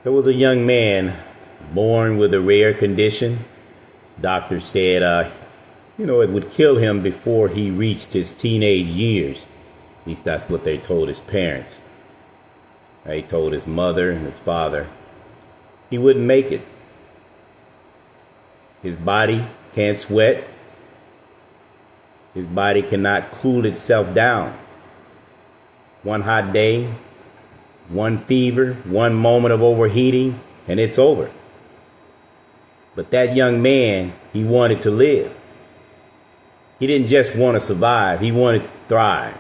There was a young man born with a rare condition. Doctors said, it would kill him before he reached his teenage years. At least that's what they told his parents. They told his mother and his father he wouldn't make it. His body can't sweat. His body cannot cool itself down. One hot day, one fever, one moment of overheating, and it's over. But that young man, he wanted to live. He didn't just want to survive, he wanted to thrive.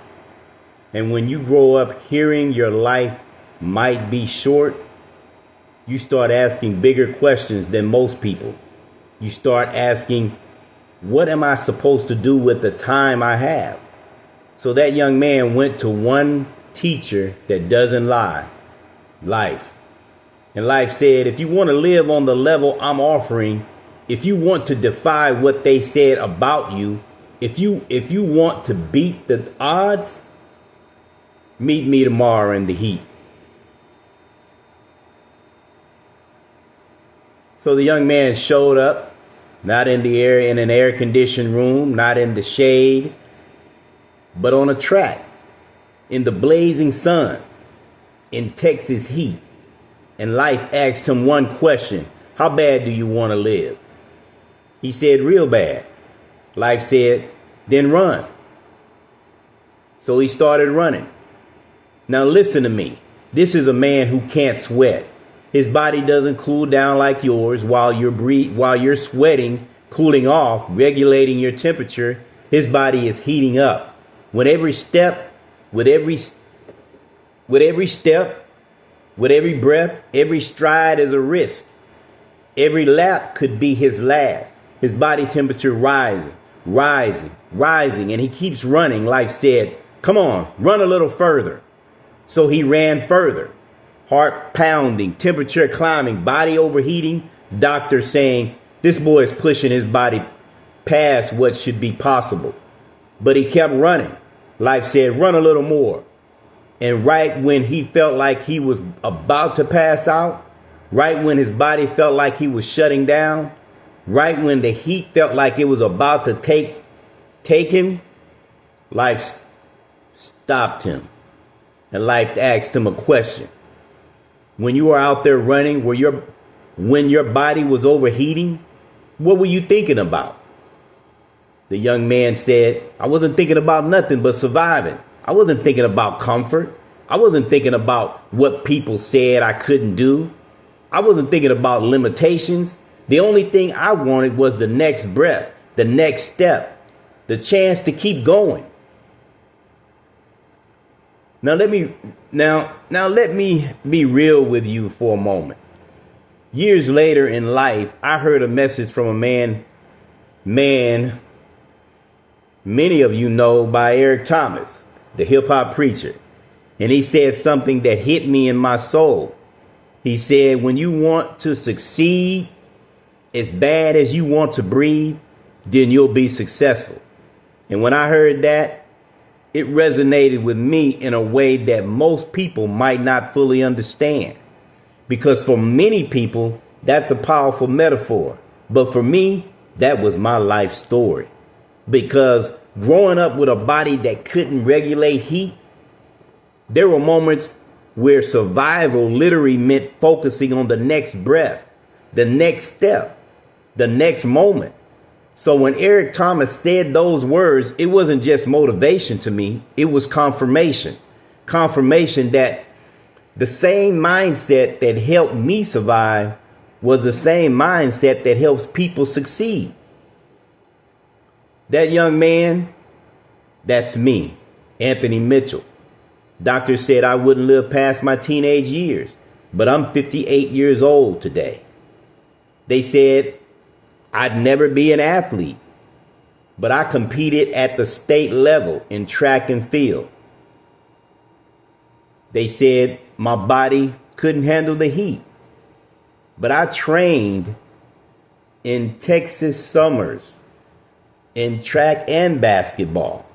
And when you grow up hearing your life might be short, you start asking bigger questions than most people. You start asking, what am I supposed to do with the time I have? So that young man went to one teacher that doesn't lie, life. And life said, if you want to live on the level I'm offering, if you want to defy what they said about you, if you want to beat the odds, meet me tomorrow in the heat. So the young man showed up, not in an air-conditioned room, not in the shade, but on a track, in the blazing sun, in Texas heat. And life asked him one question: how bad do you want to live? He said, real bad. Life said, then run. So he started running. Now listen to me. This is a man who can't sweat. His body doesn't cool down like yours while you're sweating, cooling off, regulating your temperature. His body is heating up. With every step, with every breath, every stride is a risk. Every lap could be his last. His body temperature rising, and he keeps running. Life said, come on, run a little further. So he ran further. Heart pounding, temperature climbing, body overheating, doctor saying, this boy is pushing his body past what should be possible. But he kept running. Life said, run a little more. And right when he felt like he was about to pass out, right when his body felt like he was shutting down, right when the heat felt like it was about to take him, life stopped him. And life asked him a question. When you were out there running, when your body was overheating, what were you thinking about? The young man said, I wasn't thinking about nothing but surviving. I wasn't thinking about comfort. I wasn't thinking about what people said I couldn't do. I wasn't thinking about limitations. The only thing I wanted was the next breath, the next step, the chance to keep going. Now let me be real with you for a moment. Years later in life, I heard a message from a man many of you know by Eric Thomas, the hip hop preacher. And he said something that hit me in my soul. He said, when you want to succeed as bad as you want to breathe, then you'll be successful. And when I heard that, it resonated with me in a way that most people might not fully understand. Because for many people, that's a powerful metaphor. But for me, that was my life story. Because growing up with a body that couldn't regulate heat, there were moments where survival literally meant focusing on the next breath, the next step, the next moment. So when Eric Thomas said those words, it wasn't just motivation to me. It was confirmation. Confirmation that the same mindset that helped me survive was the same mindset that helps people succeed. That young man, that's me, Anthony Mitchell. Doctors said I wouldn't live past my teenage years, but I'm 58 years old today. They said I'd never be an athlete, but I competed at the state level in track and field. They said my body couldn't handle the heat, but I trained in Texas summers in track and basketball.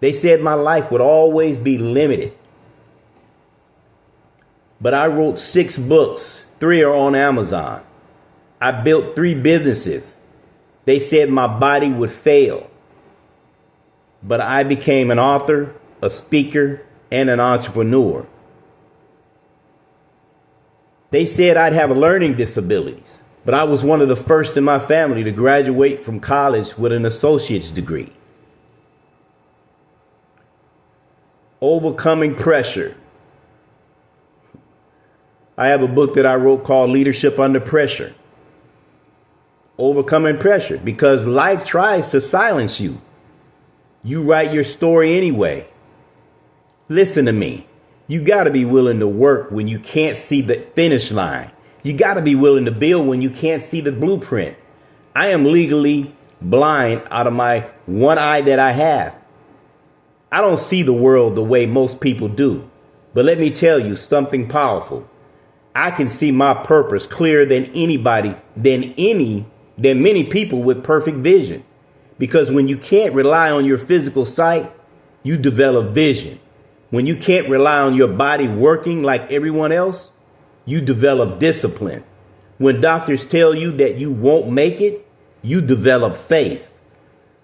They said my life would always be limited, But I wrote 6 books. 3 are on Amazon. I built 3 businesses. They said my body would fail. But I became an author, a speaker, and an entrepreneur. They said I'd have learning disabilities, but I was one of the first in my family to graduate from college with an associate's degree. Overcoming pressure. I have a book that I wrote called Leadership Under Pressure. Overcoming pressure, because life tries to silence you. You write your story anyway. Listen to me. You got to be willing to work when you can't see the finish line. You got to be willing to build when you can't see the blueprint. I am legally blind out of my one eye that I have. I don't see the world the way most people do. But let me tell you something powerful. I can see my purpose clearer than anybody, than many people with perfect vision. Because when you can't rely on your physical sight, you develop vision. When you can't rely on your body working like everyone else, you develop discipline. When doctors tell you that you won't make it, you develop faith.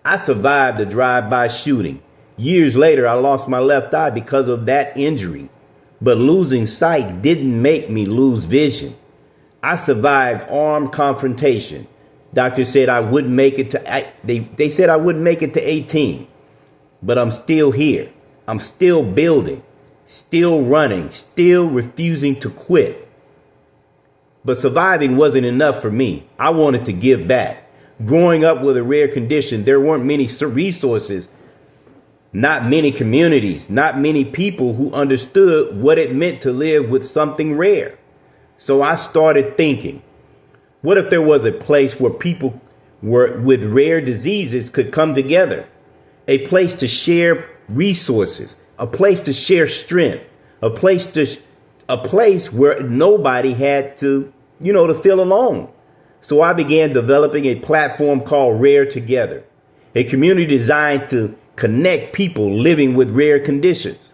I survived a drive-by shooting. Years later, I lost my left eye because of that injury. But losing sight didn't make me lose vision. I survived armed confrontation. Doctors said I wouldn't make it to, they said I wouldn't make it to 18. But I'm still here. I'm still building, still running, still refusing to quit. But surviving wasn't enough for me. I wanted to give back. Growing up with a rare condition, there weren't many resources, not many communities, not many people who understood what it meant to live with something rare. So I started thinking, what if there was a place where people with rare diseases could come together? A place to share resources, a place to share strength, a place where nobody had to feel alone. So I began developing a platform called Rare Together, a community designed to connect people living with rare conditions.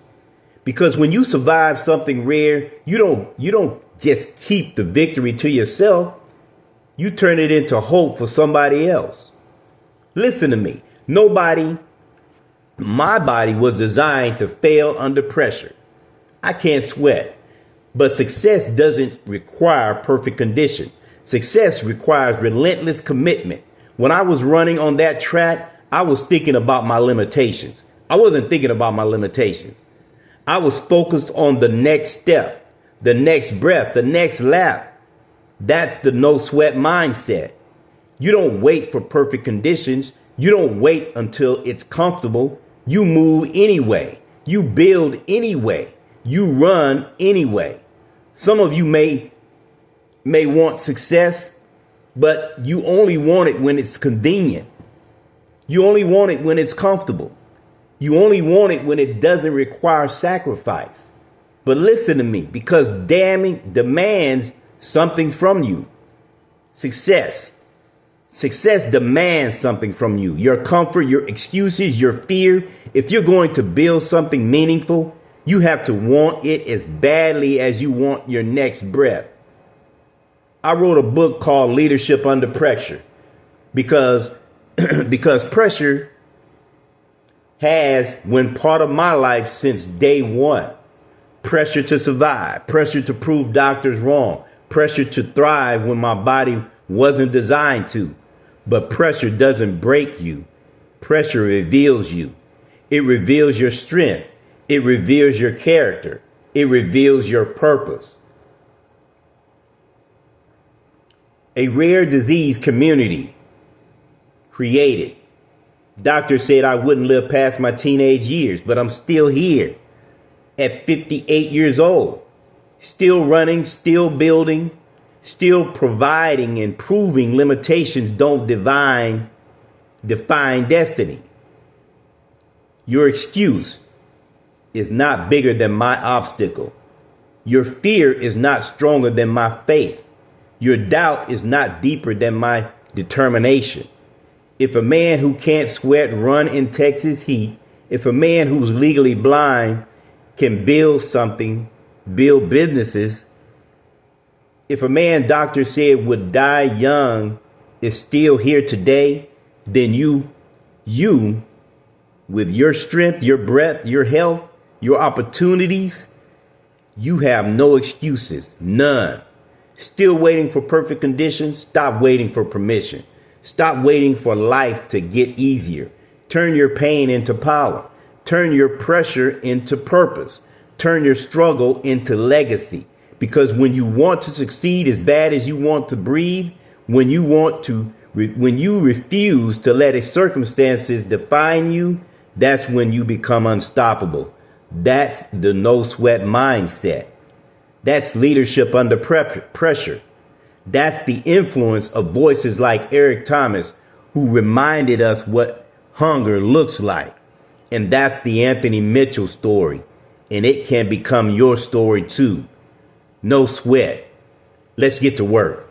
Because when you survive something rare, you don't just keep the victory to yourself. You turn it into hope for somebody else. Listen to me. My body was designed to fail under pressure. I can't sweat. But success doesn't require perfect condition. Success requires relentless commitment. When I was running on that track, I was thinking about my limitations. I wasn't thinking about my limitations. I was focused on the next step, the next breath, the next lap. That's the no sweat mindset. You don't wait for perfect conditions. You don't wait until it's comfortable. You move anyway. You build anyway. You run anyway. Some of you may want success, but you only want it when it's convenient. You only want it when it's comfortable. You only want it when it doesn't require sacrifice. But listen to me, because damning demands something from you. Success demands something from you. Your comfort, your excuses, your fear. If you're going to build something meaningful, you have to want it as badly as you want your next breath. I wrote a book called Leadership Under Pressure because pressure has been part of my life since day one. Pressure to survive, pressure to prove doctors wrong, pressure to thrive when my body wasn't designed to. But pressure doesn't break you. Pressure reveals you. It reveals your strength. It reveals your character. It reveals your purpose. A rare disease community created. Doctors said I wouldn't live past my teenage years, but I'm still here at 58 years old, still running, still building, still providing and proving limitations don't define destiny. Your excuse is not bigger than my obstacle. Your fear is not stronger than my faith. Your doubt is not deeper than my determination. If a man who can't sweat run in Texas heat, if a man who's legally blind can build something build businesses. If a man doctor said would die young is still here today, then you, with your strength, your breath, your health, your opportunities, you have no excuses, none. Still waiting for perfect conditions? Stop waiting for permission. Stop waiting for life to get easier. Turn your pain into power. Turn your pressure into purpose. Turn your struggle into legacy. Because when you want to succeed as bad as you want to breathe, when you refuse to let circumstances define you, that's when you become unstoppable. That's the no sweat mindset. That's leadership under pressure. That's the influence of voices like Eric Thomas, who reminded us what hunger looks like. And that's the Anthony Mitchell story. And it can become your story too. No sweat. Let's get to work.